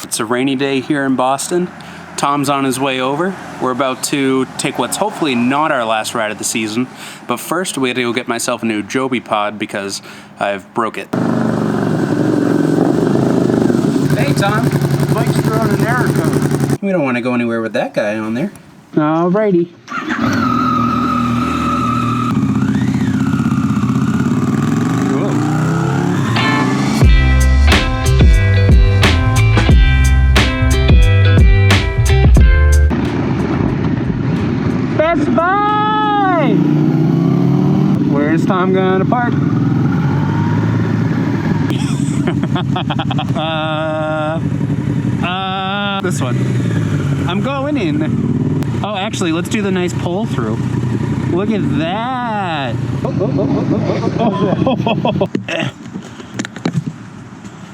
It's a rainy day here in Boston. Tom's on his way over. We're about to take what's hopefully not our last ride of the season, but first we had to go get myself a new Joby pod because I've broke it. Hey Tom. The bike's throwing an error code. We don't want to go anywhere with that guy on there. Alrighty. Best Buy! Where's Tom gonna park? This one. I'm going in. Oh, actually, let's do the nice pull through. Look at that.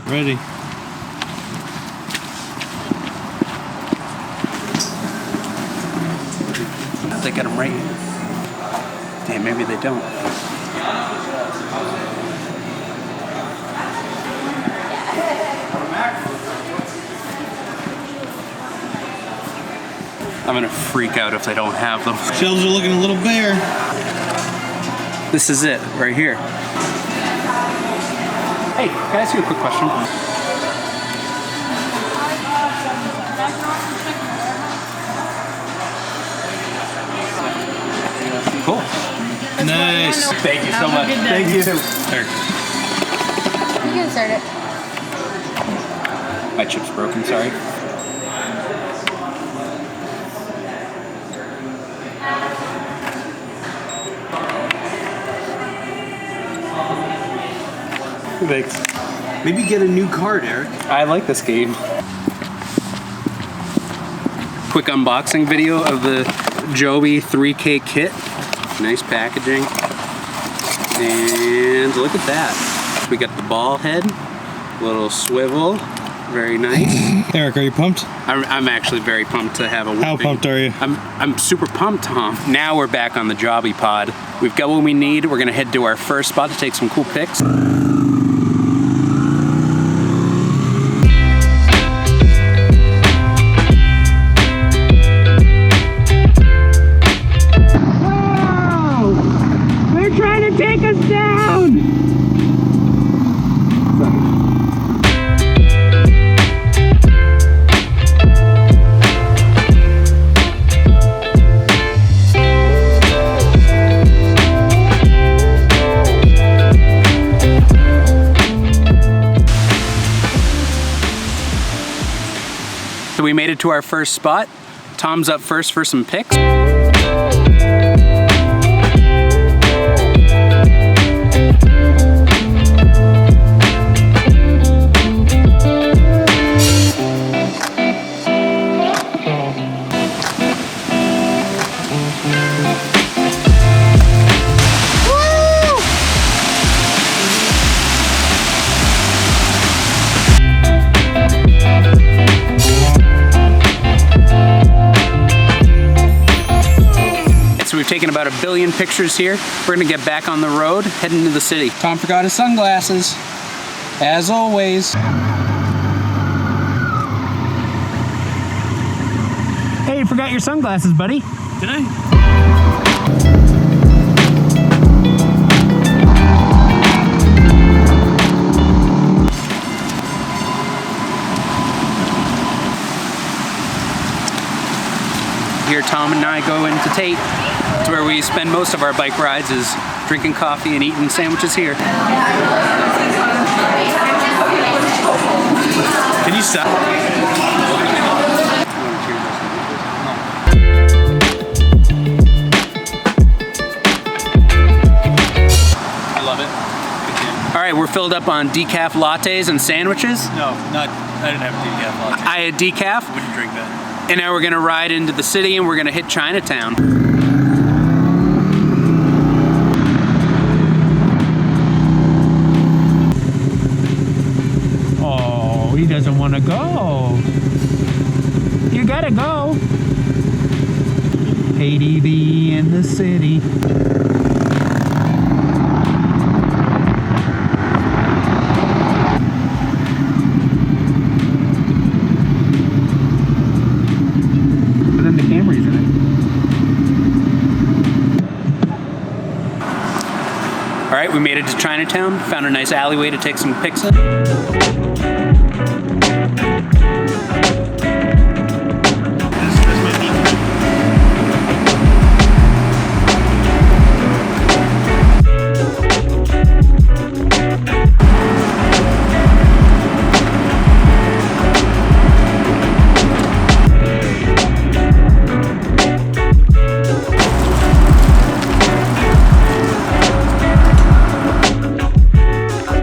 Ready. They got them right here. Damn, maybe they don't. I'm gonna freak out if they don't have them. Shelves are looking a little bare. This is it, right here. Hey, can I ask you a quick question? Cool. Nice. Thank you so much. Thank you. Eric. You can start it. My chip's broken, sorry. Thanks. Maybe get a new card, Eric. I like this game. Quick unboxing video of the Joby 3K kit. Nice packaging. And look at that. We got the ball head, little swivel, very nice. Eric, are you pumped? I'm actually very pumped to have a How pumped are you? I'm super pumped, Tom. Now we're back on the Joby pod. We've got what we need. We're gonna head to our first spot to take some cool pics. Take us down! So we made it to our first spot. Tom's up first for some pics. We've taken about 1 billion pictures here. We're gonna get back on the road, heading to the city. Tom forgot his sunglasses, as always. Hey, you forgot your sunglasses, buddy. Did I? Here Tom and I go into Tate. It's where we spend most of our bike rides, is drinking coffee and eating sandwiches here. Can you stop? I love it. All right, we're filled up on decaf lattes and sandwiches. No, I didn't have decaf latte. I had decaf. I wouldn't drink that. And now we're gonna ride into the city and we're gonna hit Chinatown. Oh, he doesn't wanna go. You gotta go. ADV in the city. right, we made it to Chinatown. Found a nice alleyway to take some pics in.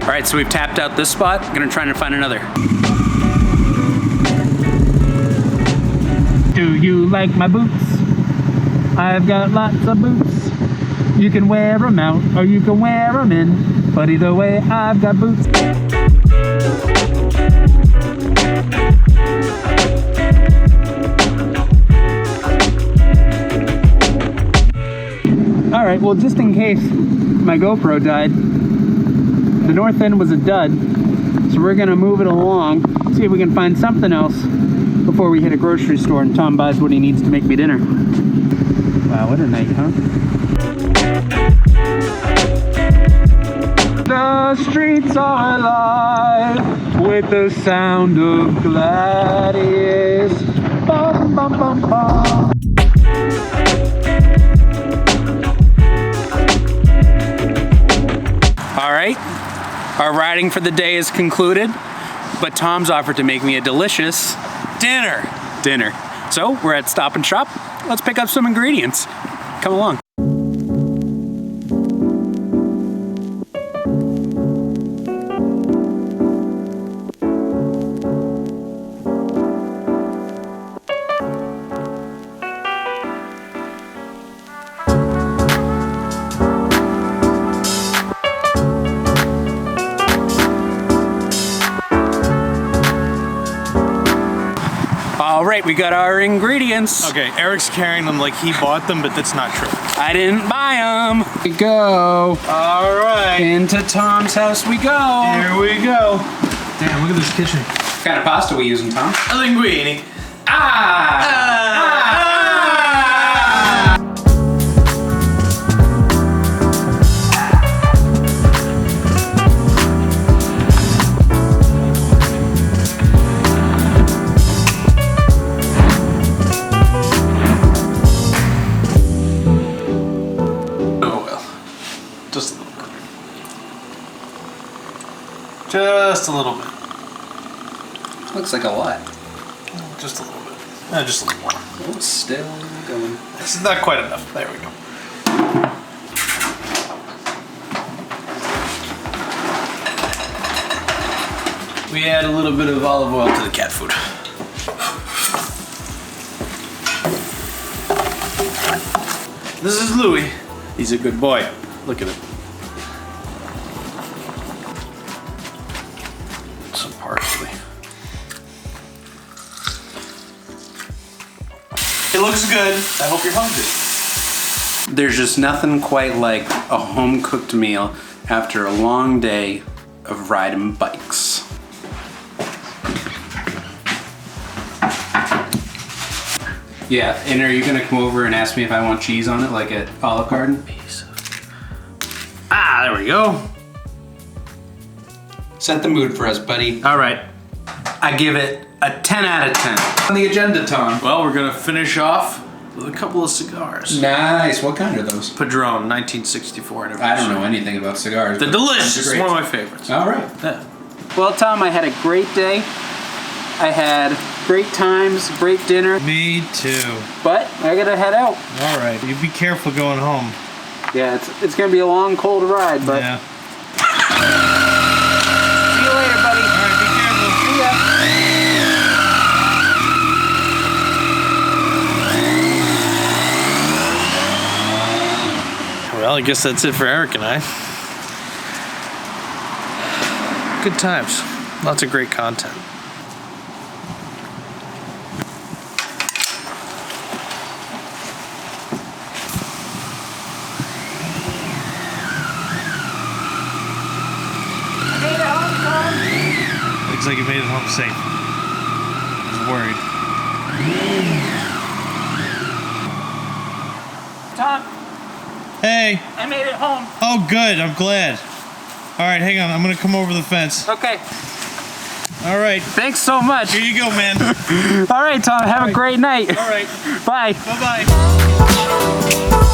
Alright, so we've tapped out this spot. Gonna try to find another. Do you like my boots? I've got lots of boots. You can wear them out or you can wear them in. But either way, I've got boots. Alright, well just in case my GoPro died, the north end was a dud, so we're gonna move it along, see if we can find something else before we hit a grocery store and Tom buys what he needs to make me dinner. Wow, what a night, huh? The streets are alive with the sound of Gladius. Bum, bum, bum, bum. All right. Our riding for the day is concluded, but Tom's offered to make me a delicious dinner. So we're at Stop and Shop. Let's pick up some ingredients. Come along. All right, we got our ingredients. Okay, Eric's carrying them like he bought them, but that's not true. I didn't buy them. Here we go. All right. Into Tom's house we go. Here we go. Damn, look at this kitchen. What kind of pasta we using, Tom? Linguine. Just a little bit. Looks like a lot. Just a little bit. Just a little more. Oh, still going. This is not quite enough. There we go. We add a little bit of olive oil to the cat food. This is Louis. He's a good boy. Look at him. Some parsley. It looks good. I hope you're hungry. There's just nothing quite like a home-cooked meal after a long day of riding bikes. Yeah, and are you gonna come over and ask me if I want cheese on it like at Olive Garden? Ah, there we go. Set the mood for us, buddy. All right. I give it a 10 out of 10. On the agenda, Tom. Well, we're gonna finish off with a couple of cigars. Nice. What kind are those? Padron, 1964 anniversary. I don't know anything about cigars. They're but delicious. they're It's great. one of my favorites. All right. Yeah. Well, Tom, I had a great day. I had great times, great dinner, Me too. but I gotta head out. All right. You be careful going home. Yeah, it's gonna be a long, cold ride, but Yeah. see you later, buddy. All right. Be careful. See ya. Well, I guess that's it for Eric and I. Good times. Lots of great content. Looks like you made it home safe. I was worried. Tom. Hey! okay? I made it home. Oh, good. I'm glad. All right, hang on. I'm gonna come over the fence. Okay. All right. Thanks so much. Here you go, man. All right, Tom. Have a great night. All right. Bye. Bye-bye.